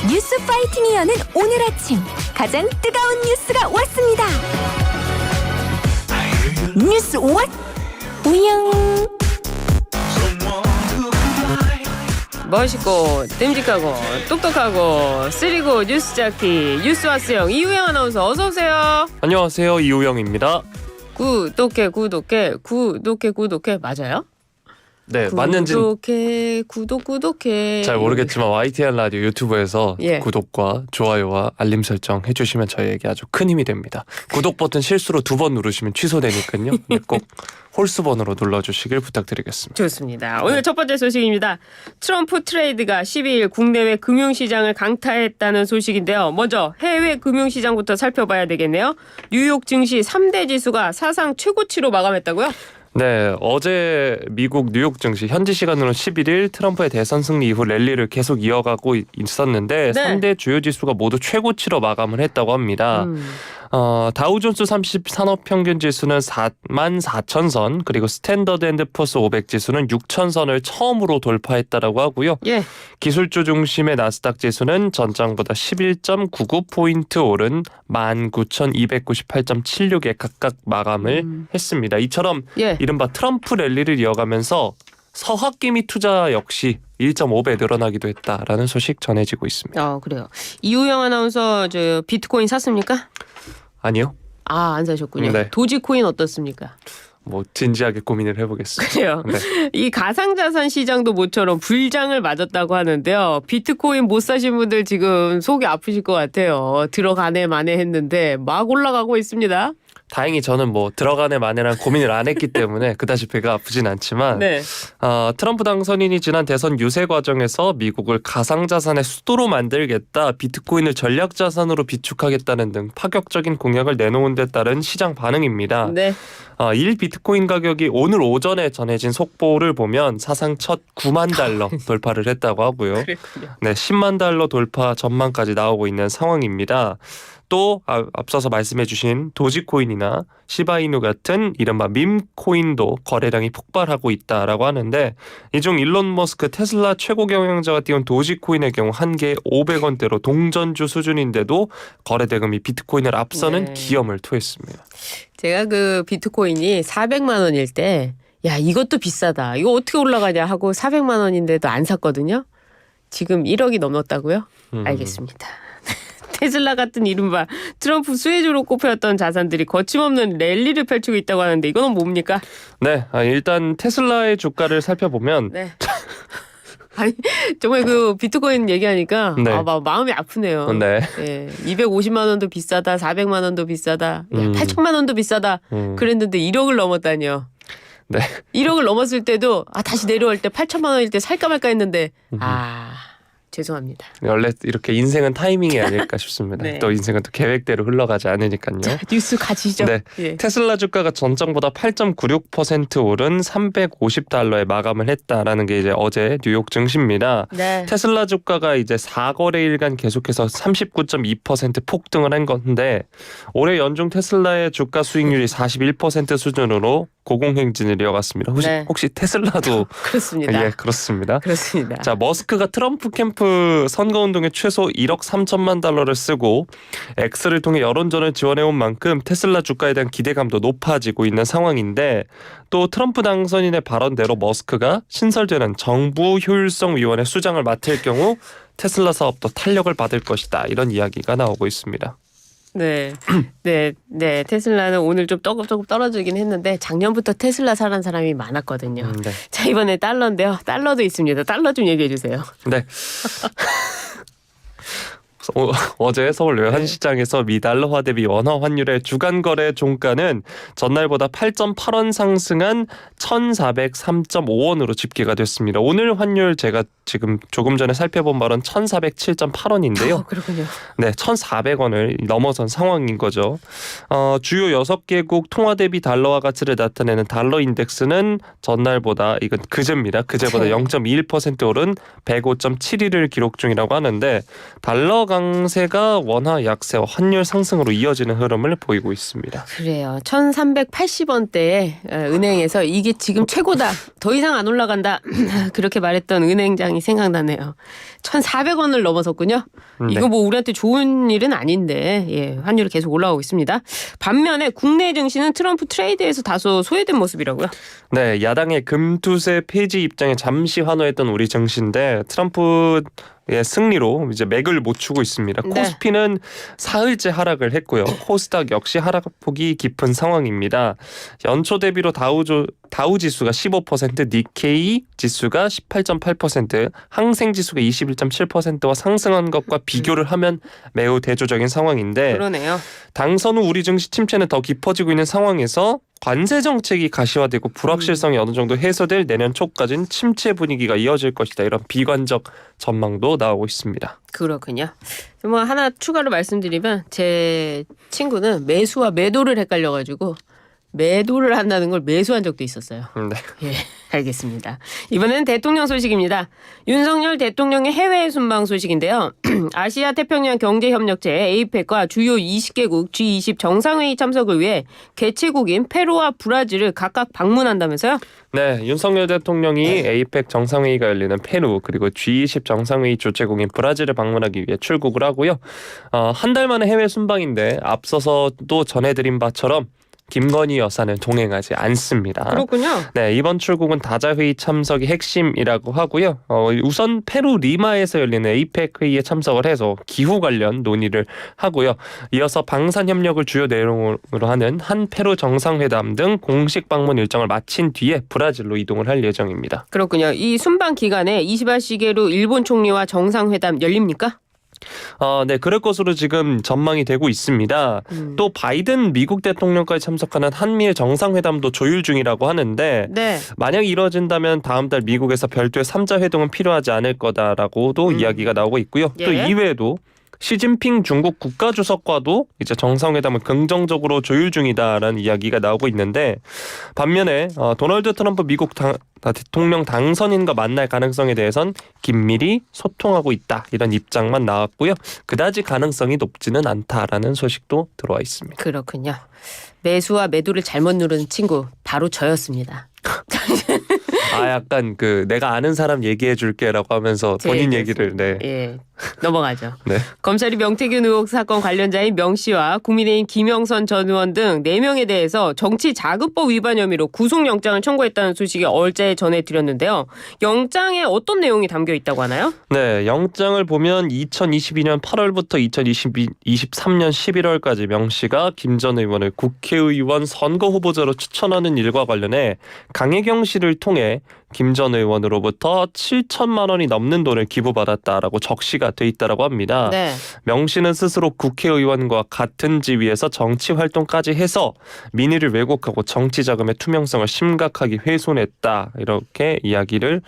뉴스 파이팅이 여는 오늘 아침 가장 뜨거운 뉴스가 왔습니다. 뉴스 왓 우영. 멋있고 듬직하고 똑똑하고 쓰리고 뉴스 짝티 뉴스와스형 이우영 아나운서 어서 오세요. 안녕하세요, 이우영입니다. 구독해 맞아요? 네, 맞는지 구독해 잘 모르겠지만 YTN 라디오 유튜브에서 예. 구독과 좋아요와 알림 설정 해주시면 저희에게 아주 큰 힘이 됩니다. 구독 버튼 실수로 2번 누르시면 취소되니까요. 네, 꼭 홀수번호로 눌러주시길 부탁드리겠습니다. 좋습니다. 오늘 첫 번째 소식입니다. 트럼프 트레이드가 12일 국내외 금융시장을 강타했다는 소식인데요. 먼저 해외 금융시장부터 살펴봐야 되겠네요. 뉴욕 증시 3대 지수가 사상 최고치로 마감했다고요? 네, 어제 미국 뉴욕 증시 현지 시간으로 11일 트럼프의 대선 승리 이후 랠리를 계속 이어가고 있었는데 네. 3대 주요 지수가 모두 최고치로 마감을 했다고 합니다. 다우존스 30 산업평균지수는 44,000선 그리고 스탠더드앤드푸어스 500 지수는 6,000선을 처음으로 돌파했다라고 하고요. 예. 기술주 중심의 나스닥 지수는 전장보다 11.99포인트 오른 19,298.76에 각각 마감을 했습니다. 이처럼 예. 이른바 트럼프 랠리를 이어가면서 서학기미 투자 역시 1.5배 늘어나기도 했다라는 소식 전해지고 있습니다. 그래요. 이우영 아나운서 저 비트코인 샀습니까? 아니요. 안 사셨군요. 네. 도지코인 어떻습니까? 뭐 진지하게 고민을 해보겠습니다. 그래요. 네. 이 가상자산 시장도 모처럼 불장을 맞았다고 하는데요. 비트코인 못 사신 분들 지금 속이 아프실 것 같아요. 들어가네 마네 했는데 막 올라가고 있습니다. 다행히 저는 뭐 들어가네 마네란 고민을 안 했기 때문에 그다지 배가 아프진 않지만 네. 트럼프 당선인이 지난 대선 유세 과정에서 미국을 가상자산의 수도로 만들겠다, 비트코인을 전략자산으로 비축하겠다는 등 파격적인 공약을 내놓은 데 따른 시장 반응입니다. 네. 1 비트코인 가격이 오늘 오전에 전해진 속보를 보면 사상 첫 9만 달러 돌파를 했다고 하고요. 그랬군요. 네, 10만 달러 돌파 전망까지 나오고 있는 상황입니다. 또 앞서서 말씀해주신 도지코인이나 시바이누 같은 이른바 밈코인도 거래량이 폭발하고 있다라고 하는데, 이 중 일론 머스크 테슬라 최고 경영자가 띄운 도지코인의 경우 한 개에 500원대로 동전주 수준인데도 거래 대금이 비트코인을 앞서는 네. 기염을 토했습니다. 제가 그 비트코인이 400만 원일 때 야 이것도 비싸다. 이거 어떻게 올라가냐 하고 400만 원인데도 안 샀거든요. 지금 1억이 넘었다고요? 알겠습니다. 테슬라 같은 이른바 트럼프 수혜주로 꼽혔던 자산들이 거침없는 랠리를 펼치고 있다고 하는데 이거는 뭡니까? 네, 일단 테슬라의 주가를 살펴보면 네. 아니 정말 그 비트코인 얘기하니까 네. 마음이 아프네요. 네. 예, 250만 원도 비싸다, 400만 원도 비싸다, 8천만 원도 비싸다. 그랬는데 1억을 넘었다니요. 네. 1억을 넘었을 때도 다시 내려올 때 8천만 원일 때 살까 말까 했는데 죄송합니다. 원래 이렇게 인생은 타이밍이 아닐까 싶습니다. 네. 또 인생은 또 계획대로 흘러가지 않으니까요. 뉴스 가지죠. 네. 예. 테슬라 주가가 전장보다 8.96% 오른 350달러에 마감을 했다라는 게 이제 어제 뉴욕 증시입니다. 네. 테슬라 주가가 이제 4거래일간 계속해서 39.2% 폭등을 한 건데, 올해 연중 테슬라의 주가 수익률이 41% 수준으로 고공행진을 이어갔습니다. 네. 혹시 테슬라도 그렇습니다. 예, 그렇습니다. 그렇습니다. 자, 머스크가 트럼프 캠프 선거운동에 최소 1억 3천만 달러를 쓰고 X를 통해 여론전을 지원해온 만큼 테슬라 주가에 대한 기대감도 높아지고 있는 상황인데, 또 트럼프 당선인의 발언대로 머스크가 신설되는 정부 효율성위원회 수장을 맡을 경우 테슬라 사업도 탄력을 받을 것이다, 이런 이야기가 나오고 있습니다. 네. 테슬라는 오늘 좀 조금 떨어지긴 했는데 작년부터 테슬라 사는 사람이 많았거든요. 네. 자, 이번에 달러인데요. 달러도 있습니다. 달러 좀 얘기해 주세요. 네. 어제 서울 외환시장에서 미 달러화 대비 원화 환율의 주간 거래 종가는 전날보다 8.8원 상승한 1,403.5원으로 집계가 됐습니다. 오늘 환율 제가 지금 조금 전에 살펴본 바로는 1,407.8원인데요. 그렇군요. 네, 1,400원을 넘어선 상황인 거죠. 주요 6개국 통화 대비 달러화 가치를 나타내는 달러 인덱스는 전날보다, 이건 그제입니다. 그제보다 네. 0.21% 오른 105.71을 기록 중이라고 하는데, 달러 강 강세가 원화 약세와 환율 상승으로 이어지는 흐름을 보이고 있습니다. 그래요. 1,380원대에 은행에서 이게 지금 최고다. 더 이상 안 올라간다. 그렇게 말했던 은행장이 생각나네요. 1,400원을 넘어섰군요. 네. 이거 뭐 우리한테 좋은 일은 아닌데 예, 환율이 계속 올라오고 있습니다. 반면에 국내 증시는 트럼프 트레이드에서 다소 소외된 모습이라고요. 네, 야당의 금투세 폐지 입장에 잠시 환호했던 우리 증시인데 트럼프의 승리로 이제 맥을 못 추고 있습니다. 네. 코스피는 사흘째 하락을 했고요. 코스닥 역시 하락폭이 깊은 상황입니다. 연초 대비로 다우 지수가 15%, 니케이 지수가 18.8%, 항생 지수가 21.7%와 상승한 것과 비교를 하면 매우 대조적인 상황인데 그러네요. 당선 후 우리 증시 침체는 더 깊어지고 있는 상황에서 관세 정책이 가시화되고 불확실성이 어느 정도 해소될 내년 초까지는 침체 분위기가 이어질 것이다. 이런 비관적 전망도 나오고 있습니다. 그렇군요. 뭐 하나 추가로 말씀드리면 제 친구는 매수와 매도를 헷갈려가지고 매도를 한다는 걸 매수한 적도 있었어요. 네. 예, 알겠습니다. 이번엔 대통령 소식입니다. 윤석열 대통령의 해외 순방 소식인데요. 아시아 태평양 경제협력체 APEC과 주요 20개국 G20 정상회의 참석을 위해 개최국인 페루와 브라질을 각각 방문한다면서요? 네, 윤석열 대통령이 APEC 정상회의가 열리는 페루 그리고 G20 정상회의 주최국인 브라질을 방문하기 위해 출국을 하고요. 한 달 만에 해외 순방인데 앞서서도 전해드린 바처럼 김건희 여사는 동행하지 않습니다. 그렇군요. 네, 이번 출국은 다자회의 참석이 핵심이라고 하고요. 우선 페루 리마에서 열리는 APEC 회의에 참석을 해서 기후 관련 논의를 하고요. 이어서 방산 협력을 주요 내용으로 하는 한 페루 정상회담 등 공식 방문 일정을 마친 뒤에 브라질로 이동을 할 예정입니다. 그렇군요. 이 순방 기간에 이시바 시게루 일본 총리와 정상회담 열립니까? 네, 그럴 것으로 지금 전망이 되고 있습니다. 또 바이든 미국 대통령까지 참석하는 한미일 정상회담도 조율 중이라고 하는데 네. 만약 이뤄진다면 다음 달 미국에서 별도의 3자 회동은 필요하지 않을 거다라고도 이야기가 나오고 있고요. 또 예. 이외에도 시진핑 중국 국가주석과도 이제 정상회담을 긍정적으로 조율 중이다라는 이야기가 나오고 있는데 반면에 도널드 트럼프 미국 대통령 당선인과 만날 가능성에 대해선 긴밀히 소통하고 있다 이런 입장만 나왔고요. 그다지 가능성이 높지는 않다라는 소식도 들어와 있습니다. 그렇군요. 매수와 매도를 잘못 누른 친구 바로 저였습니다. 약간 내가 아는 사람 얘기해 줄게라고 하면서 본인 얘기를 예. 넘어가죠. 네. 검찰이 명태균 의혹 사건 관련자인 명 씨와 국민의힘 김영선 전 의원 등 4명에 대해서 정치자금법 위반 혐의로 구속영장을 청구했다는 소식이 어제 전해드렸는데요. 영장에 어떤 내용이 담겨 있다고 하나요? 네, 영장을 보면 2022년 8월부터 2023년 11월까지 명 씨가 김 전 의원을 국회의원 선거 후보자로 추천하는 일과 관련해 강혜경 씨를 통해 김 전 의원으로부터 7천만 원이 넘는 돈을 기부받았다라고 적시가 돼 있다고 합니다. 네. 명 씨는 스스로 국회의원과 같은 지위에서 정치 활동까지 해서 민의를 왜곡하고 정치 자금의 투명성을 심각하게 훼손했다 이렇게 이야기를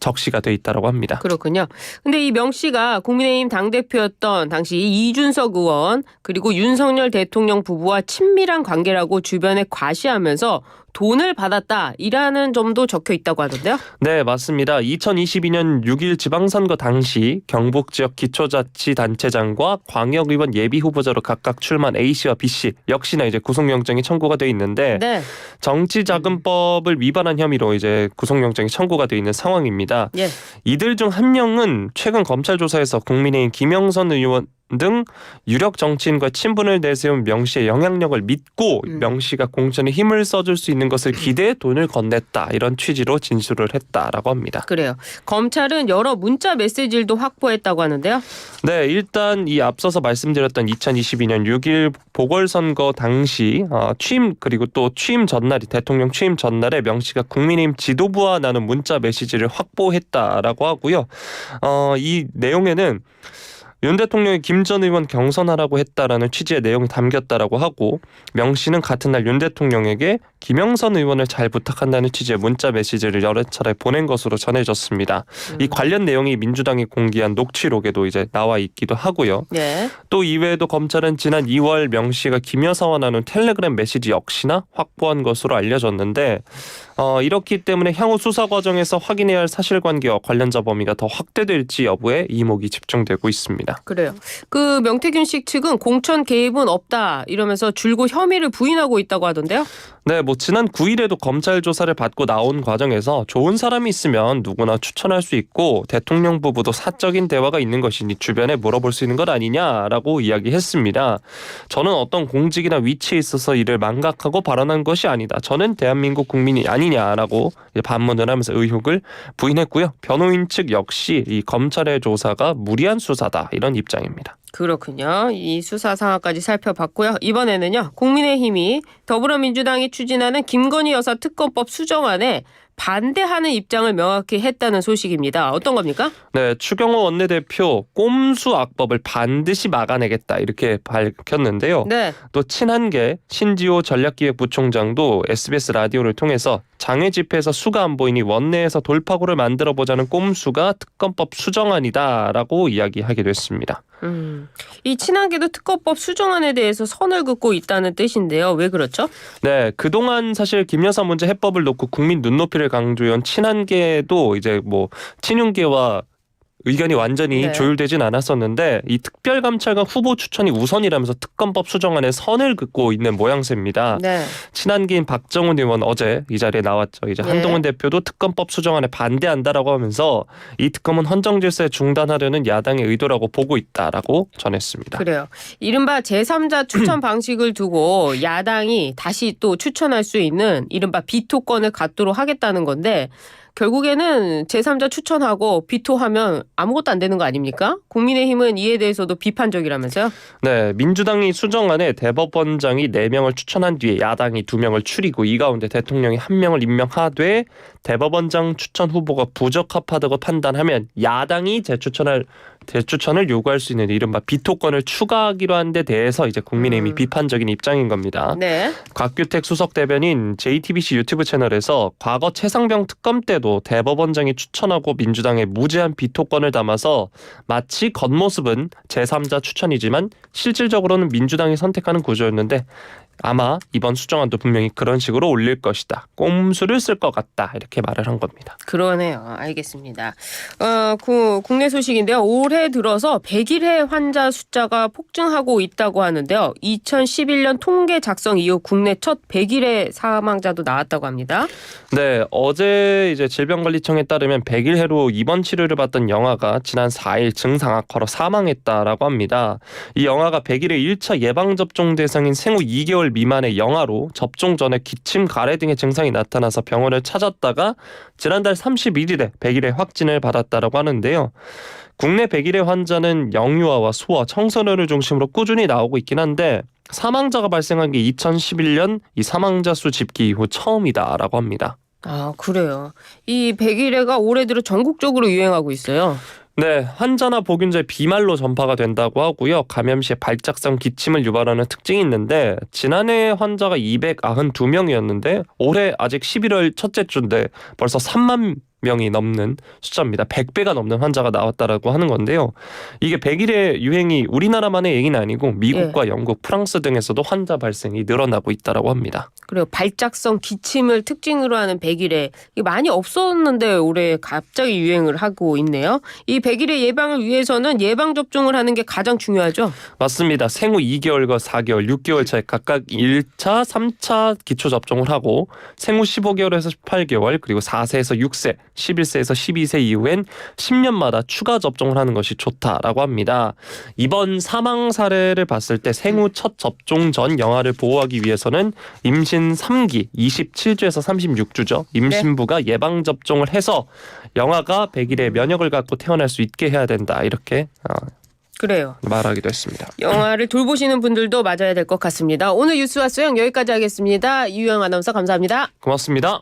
적시가 돼 있다고 합니다. 그렇군요. 근데 이 명 씨가 국민의힘 당대표였던 당시 이준석 의원 그리고 윤석열 대통령 부부와 친밀한 관계라고 주변에 과시하면서 돈을 받았다이라는 점도 적혀 있다고 하던데요. 네, 맞습니다. 2022년 6일 지방선거 당시 경북 지역 기초자치단체장과 광역의원 예비후보자로 각각 출마한 A씨와 B씨 역시나 이제 구속영장이 청구가 돼 있는데 네. 정치자금법을 위반한 혐의로 이제 구속영장이 청구가 돼 있는 상황입니다. 예. 이들 중 한 명은 최근 검찰 조사에서 국민의힘 김영선 의원 등 유력 정치인과 친분을 내세운 명 씨의 영향력을 믿고 명 씨가 공천에 힘을 써줄 수 있는 것을 기대해 돈을 건넸다 이런 취지로 진술을 했다라고 합니다. 그래요. 검찰은 여러 문자 메시지들도 확보했다고 하는데요. 네, 일단 이 앞서서 말씀드렸던 2022년 6일 보궐선거 당시 취임 그리고 또 취임 전날이 대통령 취임 전날에 명 씨가 국민의힘 지도부와 나눈 문자 메시지를 확보했다라고 하고요. 이 내용에는 윤 대통령이 김 전 의원 경선하라고 했다라는 취지의 내용이 담겼다라고 하고 명 씨는 같은 날 윤 대통령에게 김영선 의원을 잘 부탁한다는 취지의 문자 메시지를 여러 차례 보낸 것으로 전해졌습니다. 이 관련 내용이 민주당이 공개한 녹취록에도 이제 나와 있기도 하고요. 네. 또 이외에도 검찰은 지난 2월 명 씨가 김 여사와 나눈 텔레그램 메시지 역시나 확보한 것으로 알려졌는데 이렇기 때문에 향후 수사 과정에서 확인해야 할 사실관계와 관련자 범위가 더 확대될지 여부에 이목이 집중되고 있습니다. 그래요. 그 명태균 씨 측은 공천 개입은 없다 이러면서 줄곧 혐의를 부인하고 있다고 하던데요. 네, 지난 9일에도 검찰 조사를 받고 나온 과정에서 좋은 사람이 있으면 누구나 추천할 수 있고 대통령 부부도 사적인 대화가 있는 것이니 주변에 물어볼 수 있는 것 아니냐라고 이야기했습니다. 저는 어떤 공직이나 위치에 있어서 이를 망각하고 발언한 것이 아니다. 저는 대한민국 국민이 아니냐라고 반문을 하면서 의혹을 부인했고요. 변호인 측 역시 이 검찰의 조사가 무리한 수사다 이런 입장입니다. 그렇군요. 이 수사 상황까지 살펴봤고요. 이번에는요. 국민의힘이 더불어민주당이 추진하는 김건희 여사 특검법 수정안에 반대하는 입장을 명확히 했다는 소식입니다. 어떤 겁니까? 네, 추경호 원내대표 꼼수 악법을 반드시 막아내겠다 이렇게 밝혔는데요. 네. 또 친한계 신지호 전략기획부총장도 SBS 라디오를 통해서 장외 집회에서 수가 안 보이니 원내에서 돌파구를 만들어보자는 꼼수가 특검법 수정안이다라고 이야기하기도 했습니다. 이 친한계도 특검법 수정안에 대해서 선을 긋고 있다는 뜻인데요. 왜 그렇죠? 네, 그동안 사실 김 여사 문제 해법을 놓고 국민 눈높이를 강조해온 친한계도 이제 친윤계와 의견이 완전히 네. 조율되진 않았었는데 이 특별감찰관 후보 추천이 우선이라면서 특검법 수정안에 선을 긋고 있는 모양새입니다. 네. 친한계인 박정훈 의원 어제 이 자리에 나왔죠. 이제 네. 한동훈 대표도 특검법 수정안에 반대한다라고 하면서 이 특검은 헌정질서에 중단하려는 야당의 의도라고 보고 있다라고 전했습니다. 그래요. 이른바 제3자 추천 방식을 두고 야당이 다시 또 추천할 수 있는 이른바 비토권을 갖도록 하겠다는 건데 결국에는 제3자 추천하고 비토하면 아무것도 안 되는 거 아닙니까? 국민의힘은 이에 대해서도 비판적이라면서요? 네, 민주당이 수정안에 대법원장이 4명을 추천한 뒤에 야당이 2명을 추리고 이 가운데 대통령이 1명을 임명하되 대법원장 추천 후보가 부적합하다고 판단하면 야당이 재추천을 요구할 수 있는 이른바 비토권을 추가하기로 한 데 대해서 이제 국민의힘이 비판적인 입장인 겁니다. 네. 곽규택 수석 대변인 JTBC 유튜브 채널에서 과거 최상병 특검 때도 대법원장이 추천하고 민주당의 무제한 비토권을 담아서 마치 겉모습은 제3자 추천이지만 실질적으로는 민주당이 선택하는 구조였는데 아마 이번 수정안도 분명히 그런 식으로 올릴 것이다. 꼼수를 쓸 것 같다. 이렇게 말을 한 겁니다. 그러네요. 알겠습니다. 국내 소식인데요. 올해 들어서 100일의 환자 숫자가 폭증하고 있다고 하는데요. 2011년 통계 작성 이후 국내 첫 100일의 사망자도 나왔다고 합니다. 네, 어제 이제 질병관리청에 따르면 100일해로 입원 치료를 받던 영아가 지난 4일 증상 악화로 사망했다라고 합니다. 이 영아가 100일에 1차 예방접종 대상인 생후 2개월 미만의 영아로 접종 전에 기침, 가래 등의 증상이 나타나서 병원을 찾았다가 지난달 31일에 100일에 확진을 받았다라고 하는데요. 국내 100일의 환자는 영유아와 소아, 청소년을 중심으로 꾸준히 나오고 있긴 한데 사망자가 발생한 게 2011년 이 사망자 수 집계 이후 처음이다라고 합니다. 아, 그래요. 이 100일애가 올해 들어 전국적으로 유행하고 있어요. 네, 환자나 보균자의 비말로 전파가 된다고 하고요. 감염 시에 발작성 기침을 유발하는 특징이 있는데 지난해 환자가 292명이었는데 올해 아직 11월 첫째 주인데 벌써 3만 명이 넘는 숫자입니다. 100배가 넘는 환자가 나왔다라고 하는 건데요. 이게 100일의 유행이 우리나라만의 얘기는 아니고 미국과 영국, 프랑스 등에서도 환자 발생이 늘어나고 있다라고 합니다. 그리고 발작성 기침을 특징으로 하는 100일에 이게 많이 없었는데 올해 갑자기 유행을 하고 있네요. 이 100일의 예방을 위해서는 예방접종을 하는 게 가장 중요하죠. 맞습니다. 생후 2개월과 4개월, 6개월 차에 각각 1차, 3차 기초접종을 하고 생후 15개월에서 18개월 그리고 4세에서 6세, 11세에서 12세 이후엔 10년마다 추가 접종을 하는 것이 좋다라고 합니다. 이번 사망 사례를 봤을 때 생후 첫 접종 전 영아를 보호하기 위해서는 임신 3기 27주에서 36주죠. 임신부가 예방접종을 해서 영아가 100일에 면역을 갖고 태어날 수 있게 해야 된다. 이렇게 그래요. 말하기도 했습니다. 영아를 돌보시는 분들도 맞아야 될 것 같습니다. 오늘 뉴스와 소영 여기까지 하겠습니다. 이유영 아나운서 감사합니다. 고맙습니다.